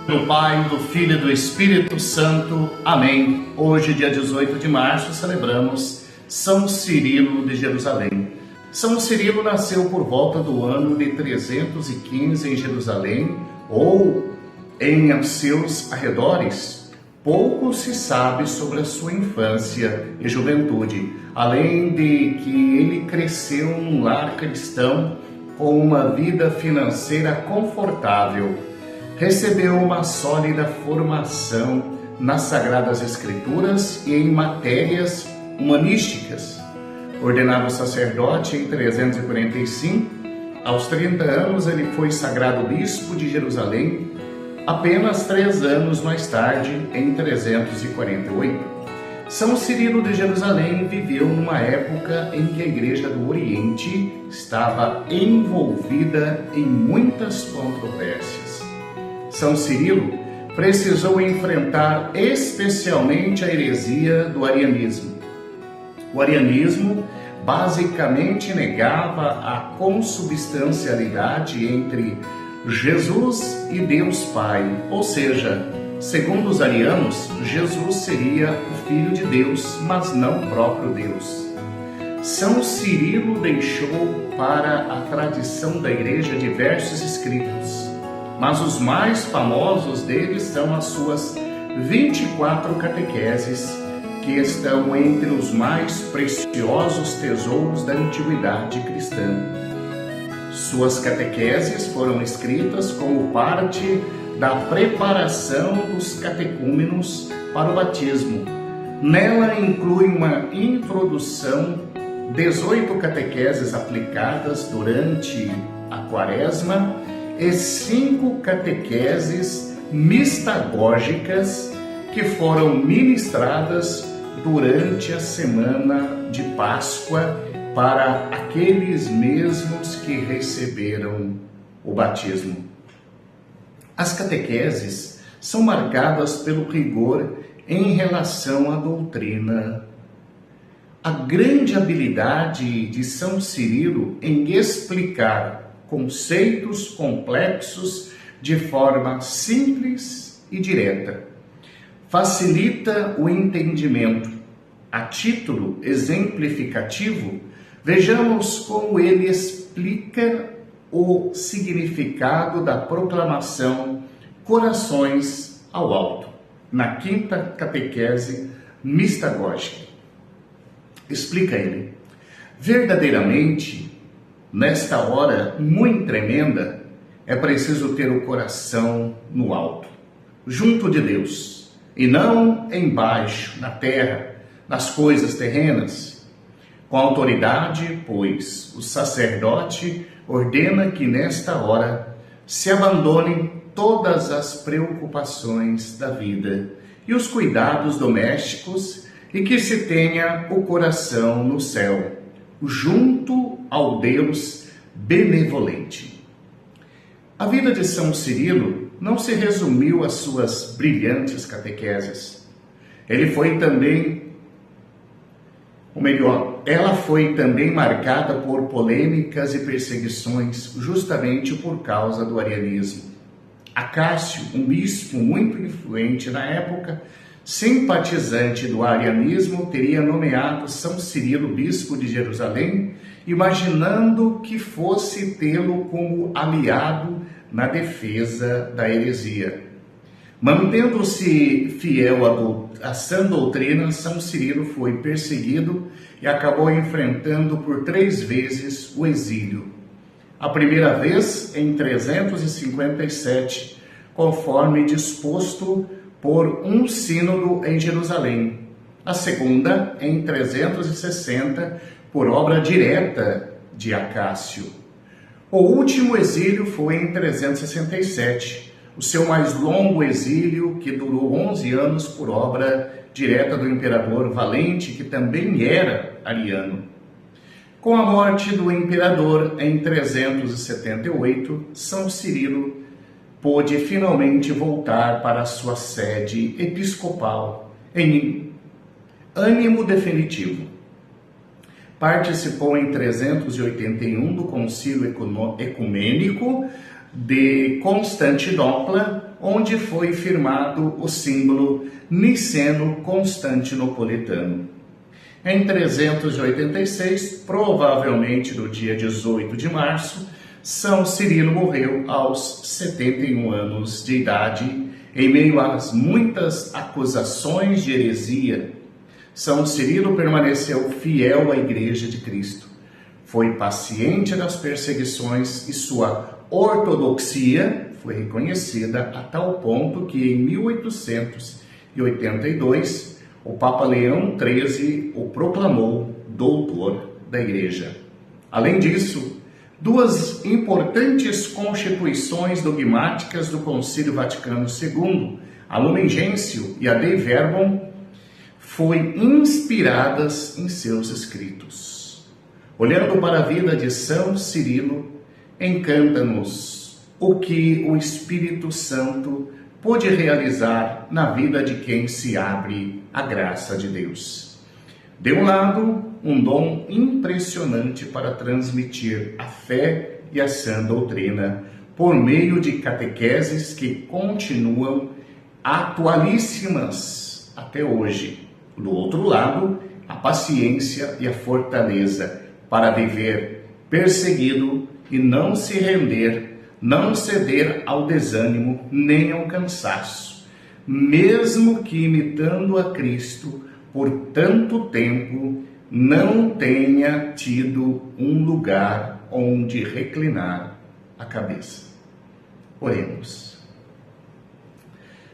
Do Pai, do Filho e do Espírito Santo. Amém. Hoje, dia 18 de março, celebramos São Cirilo de Jerusalém. São Cirilo nasceu por volta do ano de 315 em Jerusalém ou em seus arredores. Pouco se sabe sobre a sua infância e juventude, além de que ele cresceu num lar cristão com uma vida financeira confortável. Recebeu uma sólida formação nas Sagradas Escrituras e em matérias humanísticas. Ordenado sacerdote em 345, aos 30 anos ele foi sagrado bispo de Jerusalém. Apenas 3 anos mais tarde, em 348, São Cirilo de Jerusalém viveu numa época em que a Igreja do Oriente estava envolvida em muitas controvérsias. São Cirilo precisou enfrentar especialmente a heresia do arianismo. O arianismo basicamente negava a consubstancialidade entre Jesus e Deus Pai, ou seja, segundo os arianos, Jesus seria o Filho de Deus, mas não o próprio Deus. São Cirilo deixou para a tradição da Igreja diversos escritos, mas os mais famosos deles são as suas 24 catequeses, que estão entre os mais preciosos tesouros da antiguidade cristã. Suas catequeses foram escritas como parte da preparação dos catecúmenos para o batismo. Nela inclui uma introdução, 18 catequeses aplicadas durante a Quaresma e 5 catequeses mistagógicas que foram ministradas durante a semana de Páscoa para aqueles mesmos que receberam o batismo. As catequeses são marcadas pelo rigor em relação à doutrina. A grande habilidade de São Cirilo em explicar conceitos complexos de forma simples e direta facilita o entendimento. A título exemplificativo, vejamos como ele explica o significado da proclamação Corações ao Alto, na 5ª catequese mistagógica. Explica ele: verdadeiramente, nesta hora muito tremenda, é preciso ter o coração no alto, junto de Deus, e não embaixo, na terra, nas coisas terrenas. Com autoridade, pois, o sacerdote ordena que nesta hora se abandonem todas as preocupações da vida e os cuidados domésticos e que se tenha o coração no céu, junto ao Deus benevolente. A vida de São Cirilo não se resumiu às suas brilhantes catequeses. Ela foi também marcada por polêmicas e perseguições, justamente por causa do arianismo. Acácio, um bispo muito influente na época, simpatizante do arianismo, teria nomeado São Cirilo bispo de Jerusalém, imaginando que fosse tê-lo como aliado na defesa da heresia. Mantendo-se fiel à sã doutrina, São Cirilo foi perseguido e acabou enfrentando por 3 vezes o exílio. A primeira vez em 357, conforme disposto por um sínodo em Jerusalém. A segunda em 360, por obra direta de Acácio. O último exílio foi em 367, o seu mais longo exílio, que durou 11 anos por obra direta do imperador Valente, que também era ariano. Com a morte do imperador em 378, São Cirilo pôde finalmente voltar para a sua sede episcopal em ânimo definitivo. Participou em 381 do Concílio Ecumênico de Constantinopla, onde foi firmado o símbolo niceno-constantinopolitano. Em 386, provavelmente no dia 18 de março, São Cirilo morreu aos 71 anos de idade, em meio às muitas acusações de heresia. São Cirilo permaneceu fiel à Igreja de Cristo. Foi paciente nas perseguições e sua ortodoxia foi reconhecida a tal ponto que em 1882 o Papa Leão XIII o proclamou doutor da Igreja. Além disso, duas importantes constituições dogmáticas do Concílio Vaticano II, a Lumen Gentium e a Dei Verbum, foram inspiradas em seus escritos. Olhando para a vida de São Cirilo, encanta-nos o que o Espírito Santo pôde realizar na vida de quem se abre à graça de Deus. De um lado, um dom impressionante para transmitir a fé e a sã doutrina por meio de catequeses que continuam atualíssimas até hoje. Do outro lado, a paciência e a fortaleza para viver perseguido e não se render, não ceder ao desânimo nem ao cansaço, mesmo que imitando a Cristo por tanto tempo não tenha tido um lugar onde reclinar a cabeça. Oremos.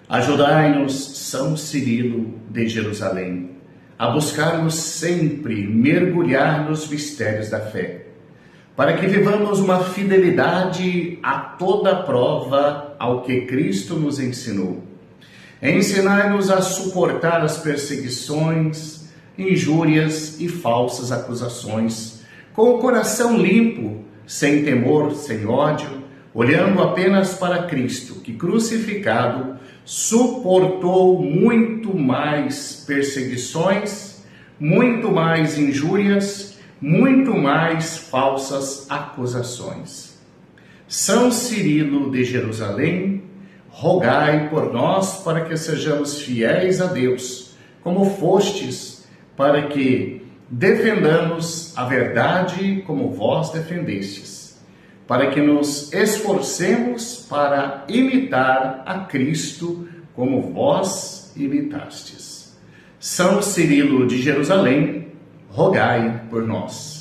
Ajudai-nos, São Cirilo de Jerusalém, a buscarmos sempre mergulhar nos mistérios da fé, para que vivamos uma fidelidade a toda prova ao que Cristo nos ensinou. Ensinai-nos a suportar as perseguições, injúrias e falsas acusações, com o coração limpo, sem temor, sem ódio, olhando apenas para Cristo, que crucificado suportou muito mais perseguições, muito mais injúrias, muito mais falsas acusações. São Cirilo de Jerusalém, rogai por nós para que sejamos fiéis a Deus, como fostes, para que defendamos a verdade como vós defendestes, para que nos esforcemos para imitar a Cristo como vós imitastes. São Cirilo de Jerusalém, rogai por nós.